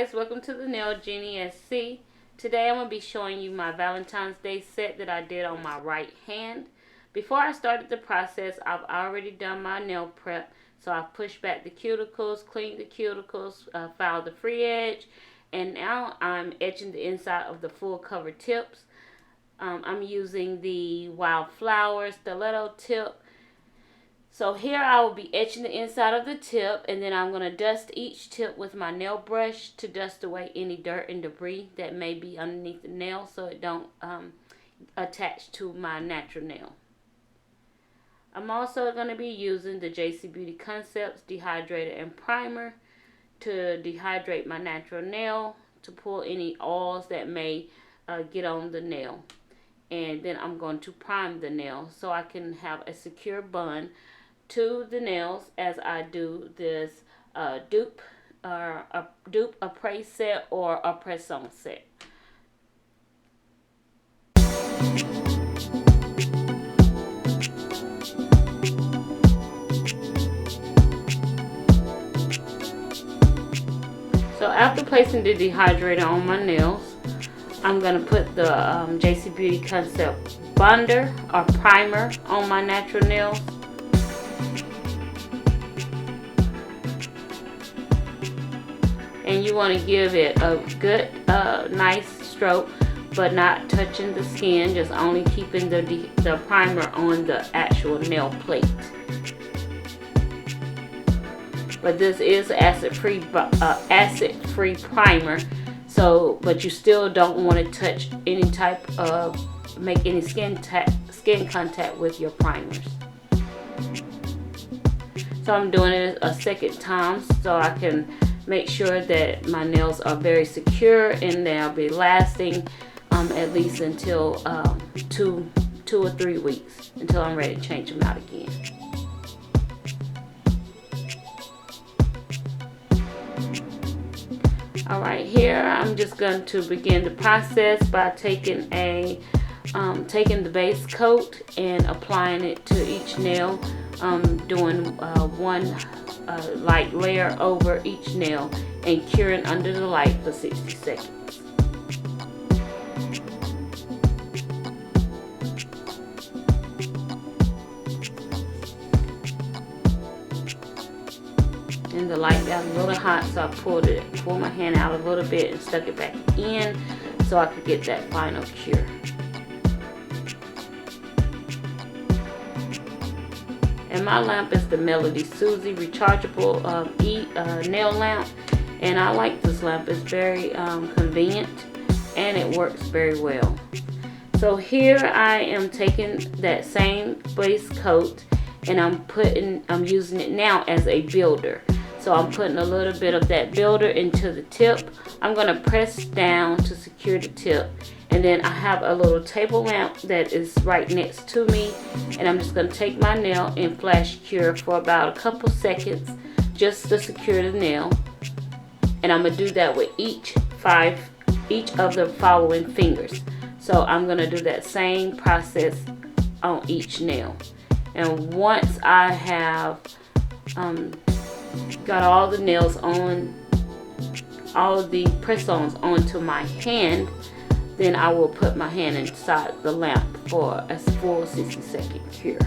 guys, welcome to the Nail Genie SC. Today I'm going to be showing you my Valentine's Day set that I did on my right hand. Before I started the process, I've already done my nail prep. So I've pushed back the cuticles, cleaned the cuticles, filed the free edge, and now I'm etching the inside of the full cover tips. I'm using the WILDFLOWERS stiletto tip. So here I will be etching the inside of the tip, and then I'm going to dust each tip with my nail brush to dust away any dirt and debris that may be underneath the nail so it don't attach to my natural nail. I'm also going to be using the JC Beauty Concepts Dehydrator and Primer to dehydrate my natural nail, to pull any oils that may get on the nail. And then I'm going to prime the nail so I can have a secure bond to the nails as I do this dupe, appraise set or a press-on set. So after placing the dehydrator on my nails, I'm going to put the JC Beauty Concept bonder or primer on my natural nails. And you want to give it a good, nice stroke, but not touching the skin, just only keeping the primer on the actual nail plate. But this is acid-free primer, so but you still don't want to touch any type of, make any skin contact with your primers. So I'm doing it a second time so I can make sure that my nails are very secure and they'll be lasting at least until 2 or 3 weeks, until I'm ready to change them out again. Alright, here I'm just going to begin the process by taking taking the base coat and applying it to each nail, doing one light layer over each nail and curing under the light for 60 seconds. And the light got a little hot, so I pulled my hand out a little bit and stuck it back in so I could get that final cure. And my lamp is the Melody Susie rechargeable nail lamp, and I like this lamp. It's very convenient and it works very well. So here I am taking that same base coat and I'm using it now as a builder. So I'm putting a little bit of that builder into the tip. I'm going to press down to secure the tip. And then I have a little table lamp that is right next to me. And I'm just going to take my nail and flash cure for about a couple seconds just to secure the nail. And I'm going to do that with each of the following fingers. So I'm going to do that same process on each nail. And once I have got all the nails on, all of the press-ons onto my hand, then I will put my hand inside the lamp for a full 60-second cure.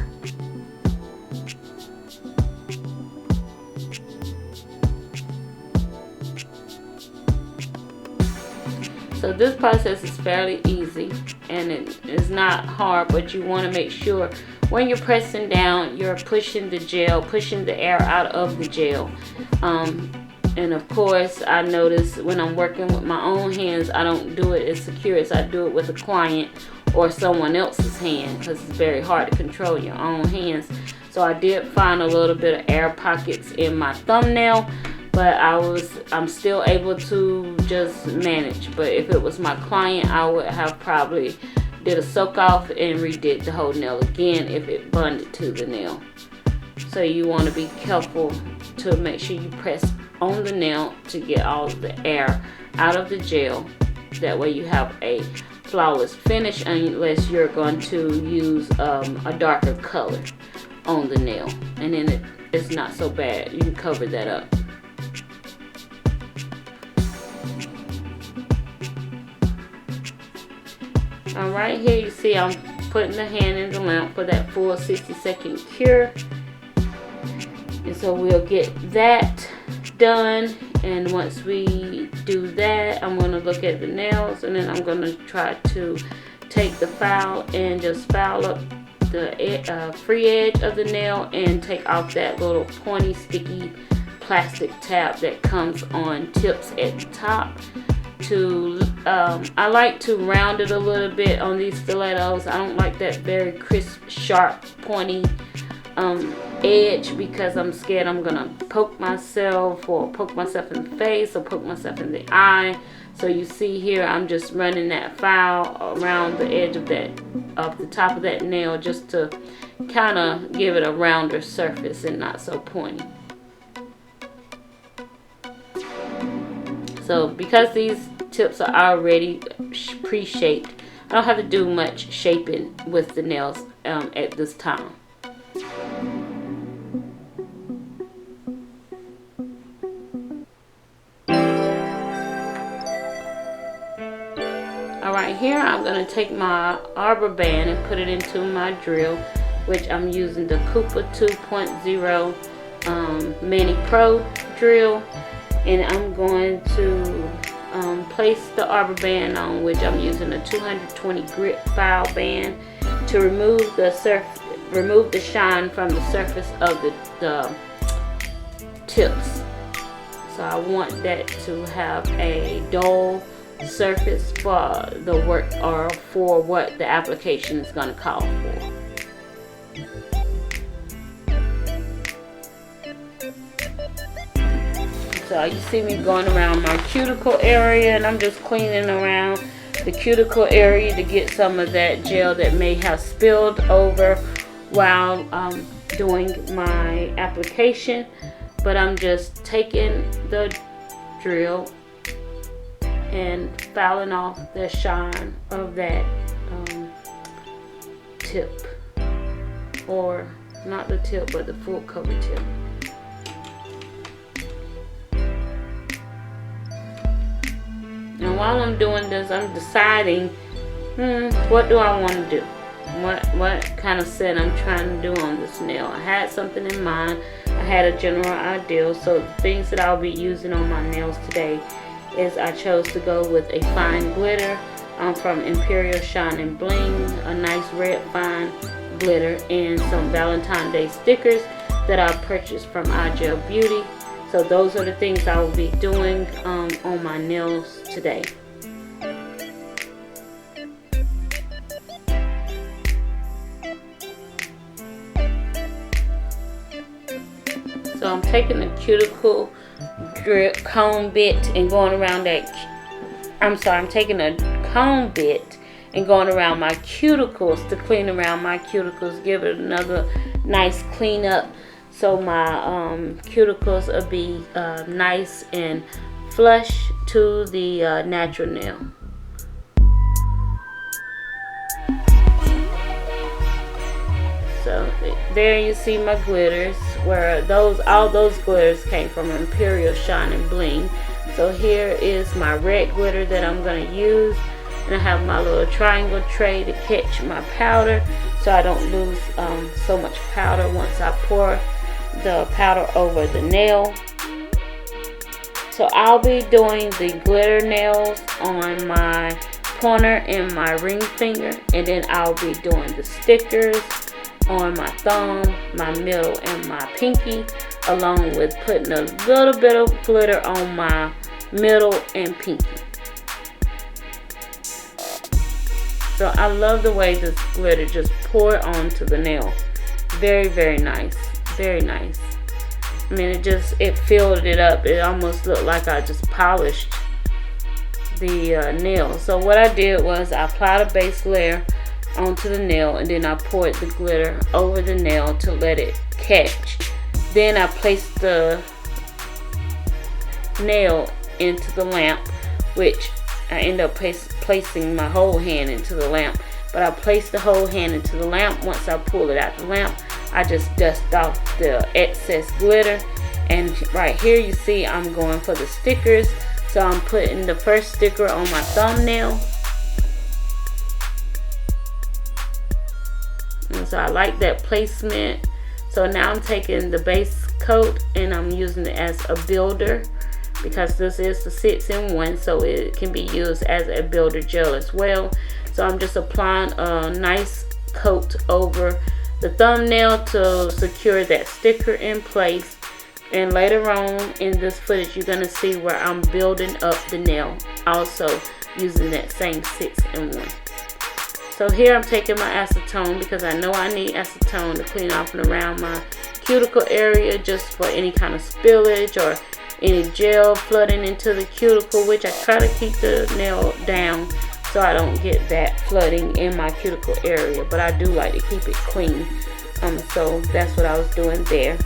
So this process is fairly easy and it is not hard, but you want to make sure when you're pressing down, you're pushing the gel, pushing the air out of the gel. And of course, I notice when I'm working with my own hands, I don't do it as secure as I do it with a client or someone else's hand, because it's very hard to control your own hands. So I did find a little bit of air pockets in my thumbnail, but I'm still able to just manage. But if it was my client, I would have probably did a soak off and redid the whole nail again if it bonded to the nail. So you want to be careful to make sure you press on the nail to get all of the air out of the gel. That way you have a flawless finish, unless you're going to use a darker color on the nail, and then it's not so bad. You can cover that up. Right here you see I'm putting the hand in the lamp for that full 60-second cure. And so we'll get that done, and once we do that, I'm going to look at the nails, and then I'm going to try to take the file and just file up the free edge of the nail and take off that little pointy sticky plastic tab that comes on tips at the top. I like to round it a little bit on these stilettos. I don't like that very crisp, sharp, pointy edge, because I'm scared I'm gonna poke myself in the face or poke myself in the eye. So you see here I'm just running that file around the edge of the top of that nail, just to kind of give it a rounder surface and not so pointy. So because these tips are already pre-shaped, I don't have to do much shaping with the nails at this time. Alright, here I'm going to take my arbor band and put it into my drill, which I'm using the Cooper 2.0 Mini Pro drill. And I'm going to place the arbor band on, which I'm using a 220 grit file band to remove the shine from the surface of the tips. So I want that to have a dull surface for the work, or for what the application is going to call for. So you see me going around my cuticle area, and I'm just cleaning around the cuticle area to get some of that gel that may have spilled over while doing my application. But I'm just taking the drill and filing off the shine of that tip, or not the tip but the full cover tip. And while I'm doing this, I'm deciding, what do I want to do? What kind of set I'm trying to do on this nail. I had something in mind. I had a general idea. So the things that I'll be using on my nails today is I chose to go with a fine glitter from Imperial Shine and Bling, a nice red fine glitter, and some Valentine's Day stickers that I purchased from iGel Beauty. So those are the things I will be doing on my nails today. So I'm taking the cuticle comb bit and going around I'm taking a comb bit and going around my cuticles to clean around my cuticles, give it another nice clean up, so my cuticles will be nice and flush to the natural nail. So there you see my glitters, where all those glitters came from Imperial Shine and Bling. So here is my red glitter that I'm going to use, and I have my little triangle tray to catch my powder, so I don't lose so much powder once I pour the powder over the nail. So I'll be doing the glitter nails on my pointer and my ring finger, and then I'll be doing the stickers on my thumb, my middle, and my pinky, along with putting a little bit of glitter on my middle and pinky. So I love the way this glitter just poured onto the nail. Very, very nice. Very nice. I mean, it filled it up. It almost looked like I just polished the nail. So what I did was I applied a base layer onto the nail, and then I poured the glitter over the nail to let it catch. Then I placed the nail into the lamp, which I end up placing my whole hand into the lamp. But I placed the whole hand into the lamp. Once I pull it out the lamp, I just dust off the excess glitter. And right here you see I'm going for the stickers. So I'm putting the first sticker on my thumbnail. So I like that placement. So now I'm taking the base coat and I'm using it as a builder, because this is the 6-in-1, so it can be used as a builder gel as well. So I'm just applying a nice coat over the thumbnail to secure that sticker in place. And later on in this footage, you're gonna see where I'm building up the nail, also using that same 6-in-1. So here I'm taking my acetone, because I know I need acetone to clean off and around my cuticle area, just for any kind of spillage or any gel flooding into the cuticle, which I try to keep the nail down so I don't get that flooding in my cuticle area, but I do like to keep it clean. So that's what I was doing there.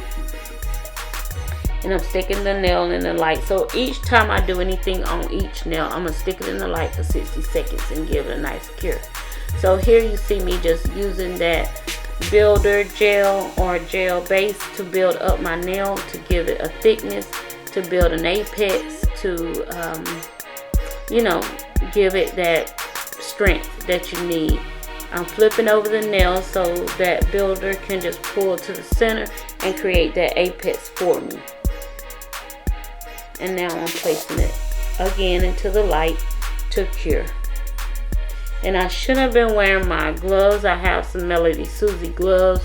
And I'm sticking the nail in the light. So each time I do anything on each nail, I'm gonna stick it in the light for 60 seconds and give it a nice cure. So here you see me just using that builder gel or gel base to build up my nail, to give it a thickness, to build an apex, to you know, give it that strength that you need. I'm flipping over the nail so that builder can just pull to the center and create that apex for me. And now I'm placing it again into the light to cure. And I shouldn't have been wearing my gloves. I have some Melody Susie gloves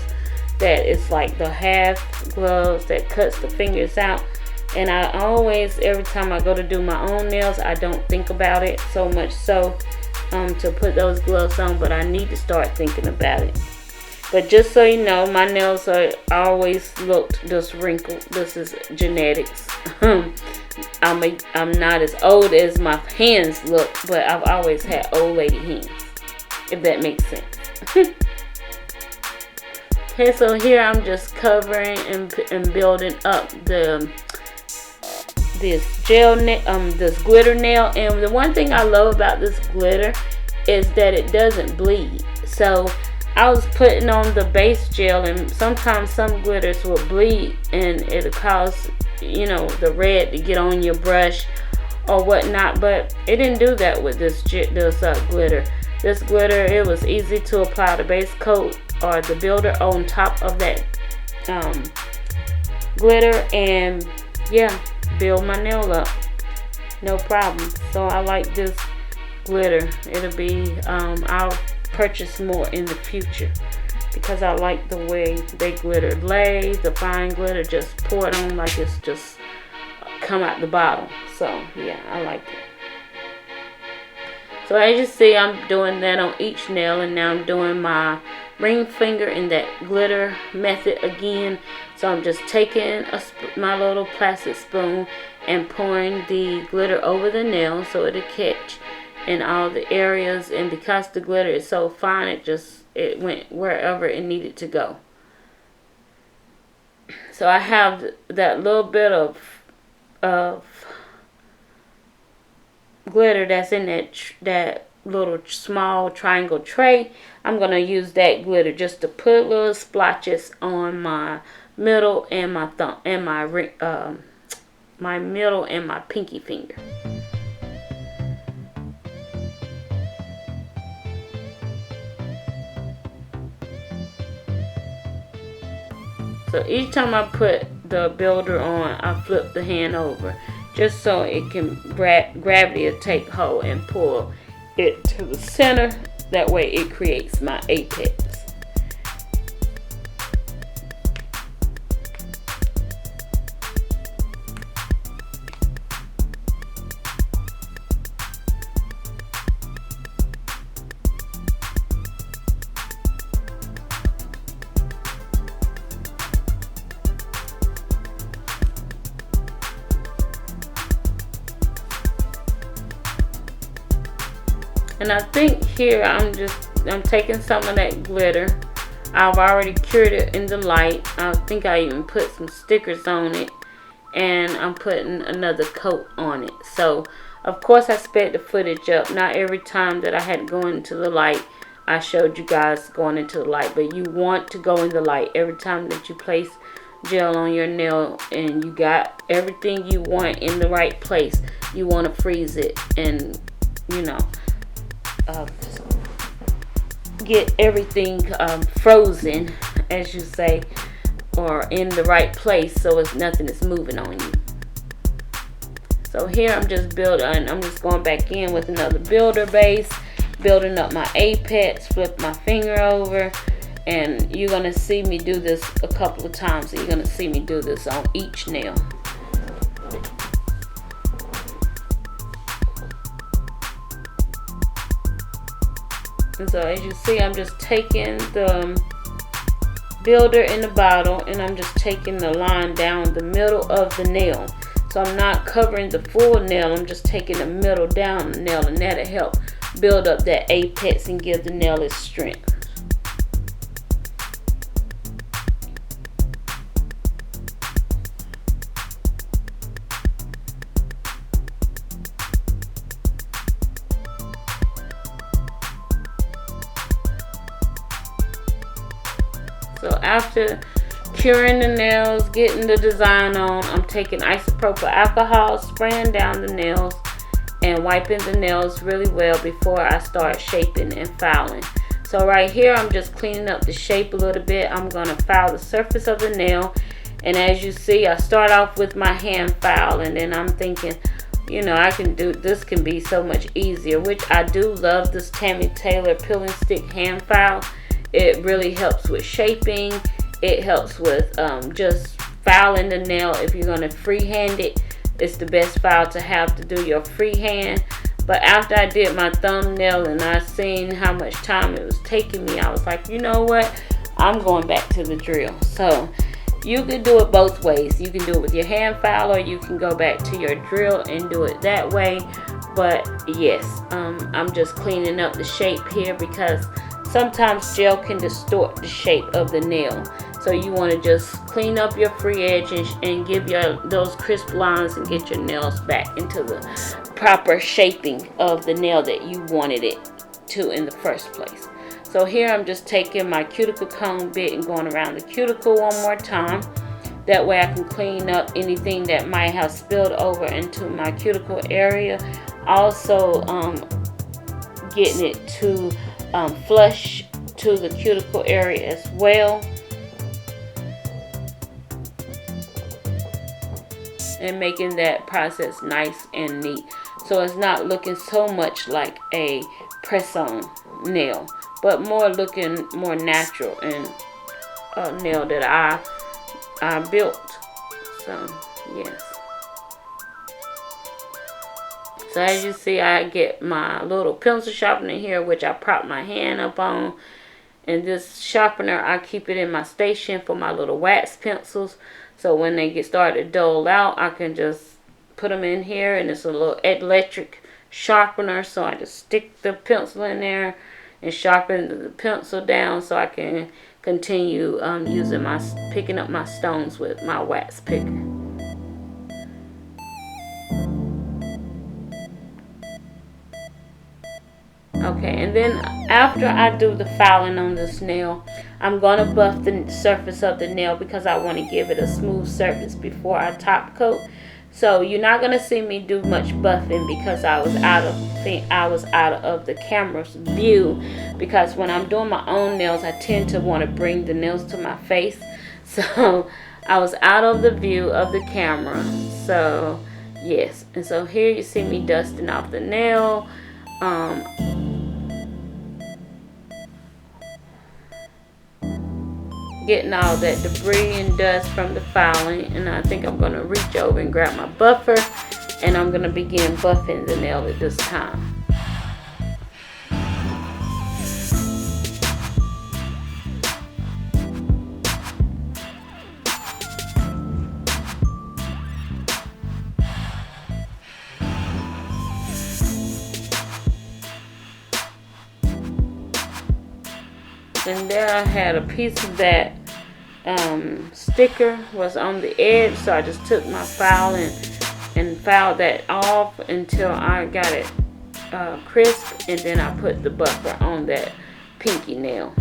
that is like the half gloves that cuts the fingers out. And I always, every time I go to do my own nails, I don't think about it so much so to put those gloves on, but I need to start thinking about it. But just so you know, my nails are always looked this wrinkled. This is genetics. I'm not as old as my hands look, but I've always had old lady hands, if that makes sense. Okay, so here I'm just covering and building up this gel this glitter nail. And the one thing I love about this glitter is that it doesn't bleed. So I was putting on the base gel, and sometimes some glitters will bleed and it'll cause, you know, the red to get on your brush or whatnot, but it didn't do that with this glitter. This glitter, it was easy to apply the base coat or the builder on top of that glitter, and yeah, build my nail up, no problem. So I like this glitter. It'll be I'll purchase more in the future because I like the way they glitter lay. The fine glitter, just pour it on like it's just come out the bottle. So yeah, I like it. So as you see, I'm doing that on each nail, and now I'm doing my ring finger in that glitter method again. So I'm just taking my little plastic spoon and pouring the glitter over the nail so it'll catch in all the areas. And because the glitter is so fine, it went wherever it needed to go. So I have that little bit of glitter that's in that little small triangle tray. I'm gonna use that glitter just to put little splotches on my middle and my thumb and my middle and my pinky finger. So each time I put the builder on, I flip the hand over just so it can gravity will take hold and pull it to the center. That way it creates my apex. And I think here I'm taking some of that glitter. I've already cured it in the light. I think I even put some stickers on it, and I'm putting another coat on it. So of course I sped the footage up. Not every time that I had to go into the light I showed you guys going into the light, but you want to go in the light every time that you place gel on your nail and you got everything you want in the right place. You want to freeze it and, you know, get everything frozen, as you say, or in the right place, so it's nothing is moving on you. So here I'm just going back in with another builder base, building up my apex, flip my finger over, and you're going to see me do this a couple of times. So you're going to see me do this on each nail. And so as you see, I'm just taking the builder in the bottle and I'm just taking the line down the middle of the nail. So I'm not covering the full nail, I'm just taking the middle down the nail, and that'll help build up that apex and give the nail its strength. So after curing the nails, getting the design on, I'm taking isopropyl alcohol, spraying down the nails, and wiping the nails really well before I start shaping and filing. So right here, I'm just cleaning up the shape a little bit. I'm going to file the surface of the nail. And as you see, I start off with my hand file, and then I'm thinking, you know, this can be so much easier, which I do love this Tammy Taylor peel and stick hand file. It really helps with shaping. It helps with just filing the nail. If you're going to freehand it, it's the best file to have to do your freehand. But after I did my thumbnail and I seen how much time it was taking me, I was like, you know what? I'm going back to the drill. So you can do it both ways. You can do it with your hand file, or you can go back to your drill and do it that way. But yes, I'm just cleaning up the shape here because sometimes gel can distort the shape of the nail. So you want to just clean up your free edge and give those crisp lines and get your nails back into the proper shaping of the nail that you wanted it to in the first place. So here I'm just taking my cuticle comb bit and going around the cuticle one more time. That way I can clean up anything that might have spilled over into my cuticle area. Also getting it to flush to the cuticle area as well, and making that process nice and neat, so it's not looking so much like a press-on nail, but looking more natural and a nail that I built. So yes. So as you see, I get my little pencil sharpener here, which I prop my hand up on. And this sharpener, I keep it in my station for my little wax pencils. So when they get started to dull out, I can just put them in here. And it's a little electric sharpener. So I just stick the pencil in there and sharpen the pencil down so I can continue picking up my stones with my wax picker. Okay, and then after I do the filing on this nail, I'm going to buff the surface of the nail because I want to give it a smooth surface before I top coat. So you're not going to see me do much buffing because I was out of the camera's view, because when I'm doing my own nails, I tend to want to bring the nails to my face. So I was out of the view of the camera. So yes, and so here you see me dusting off the nail. Getting all that debris and dust from the filing, and I think I'm going to reach over and grab my buffer, and I'm going to begin buffing the nail at this time. And there I had a piece of that sticker was on the edge, so I just took my file and filed that off until I got it crisp, and then I put the buffer on that pinky nail.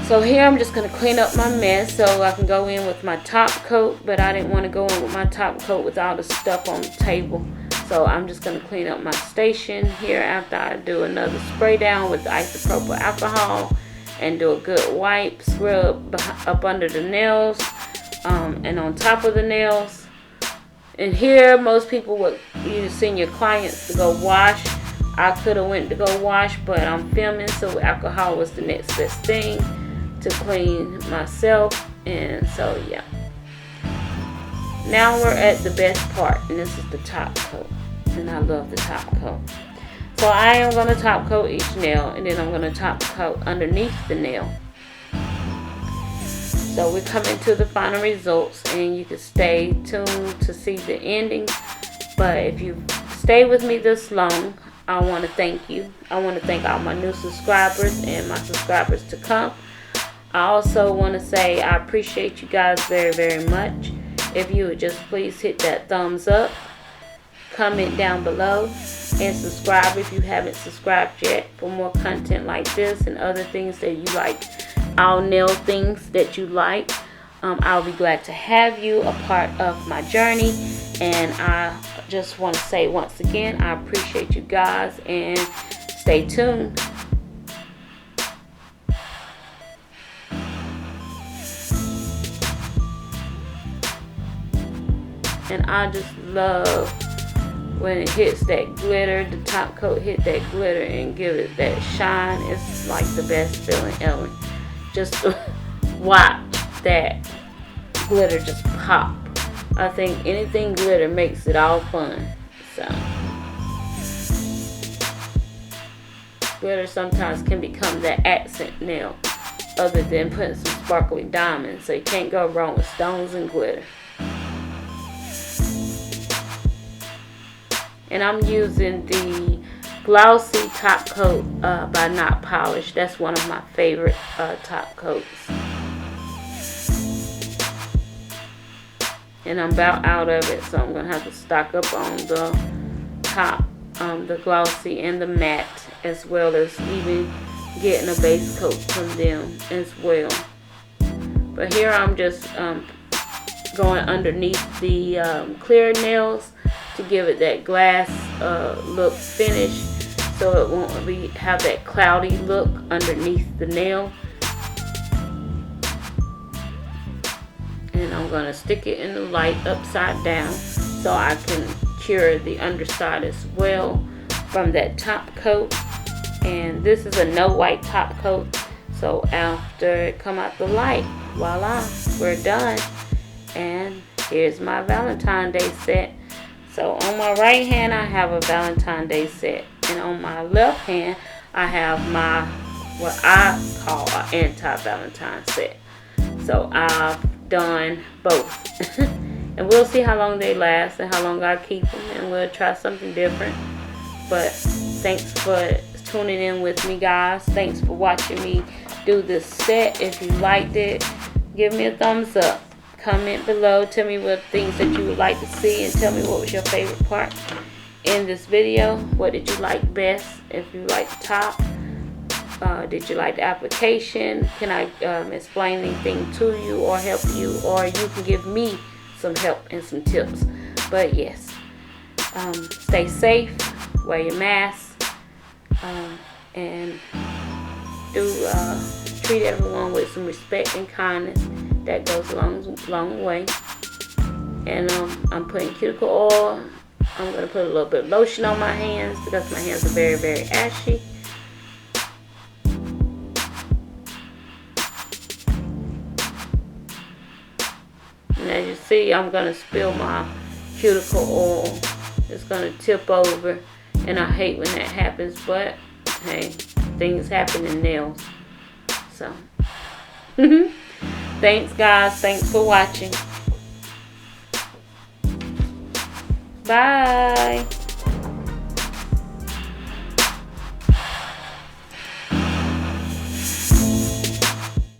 So here I'm just going to clean up my mess so I can go in with my top coat, but I didn't want to go in with my top coat with all the stuff on the table. So I'm just going to clean up my station here after I do another spray down with the isopropyl alcohol and do a good wipe, scrub up under the nails and on top of the nails. And here, most people would either send your clients to go wash. I could have went to go wash, but I'm filming, so alcohol was the next best thing to clean myself. And so, yeah. Now we're at the best part, and this is the top coat. And I love the top coat. So I am going to top coat each nail, and then I'm going to top coat underneath the nail. So we're coming to the final results, and you can stay tuned to see the ending. But if you stay with me this long, I want to thank you. I want to thank all my new subscribers and my subscribers to come. I also want to say I appreciate you guys very, very much. If you would just please hit that thumbs up, comment down below, and subscribe if you haven't subscribed yet for more content like this and other things that you like, all nail things that you like. I'll be glad to have you a part of my journey, and I just want to say once again, I appreciate you guys, and stay tuned. And I just love when it hits that glitter, the top coat hit that glitter and give it that shine. It's like the best feeling ever. Just watch that glitter just pop. I think anything glitter makes it all fun. So glitter sometimes can become that accent nail other than putting some sparkly diamonds. So you can't go wrong with stones and glitter. And I'm using the glossy top coat by Not Polished. That's one of my favorite top coats. And I'm about out of it, so I'm going to have to stock up on the top, the glossy and the matte, as well as even getting a base coat from them as well. But here I'm just going underneath the clear nails to give it that glass look finish, so it won't have that cloudy look underneath the nail. And I'm going to stick it in the light upside down so I can cure the underside as well from that top coat. And this is a no white top coat, so after it come out the light, voila, we're done. And here's my Valentine's Day set. So on my right hand I have a Valentine's Day set, and on my left hand I have my, what I call an anti-Valentine's set. So I've done both. And we'll see how long they last and how long I keep them, and we'll try something different. But thanks for tuning in with me, guys. Thanks for watching me do this set. If you liked it, give me a thumbs up. Comment below, tell me what things that you would like to see, and tell me what was your favorite part in this video. What did you like best? If you like the top, did you like the application? Can I explain anything to you or help you, or you can give me some help and some tips. But yes, stay safe, wear your mask, and do treat everyone with some respect and kindness. That goes a long way. And I'm putting cuticle oil. I'm going to put a little bit of lotion on my hands because my hands are very, very ashy. And as you see, I'm going to spill my cuticle oil. It's going to tip over, and I hate when that happens, but hey, things happen in nails. So thanks, guys. Thanks for watching. Bye.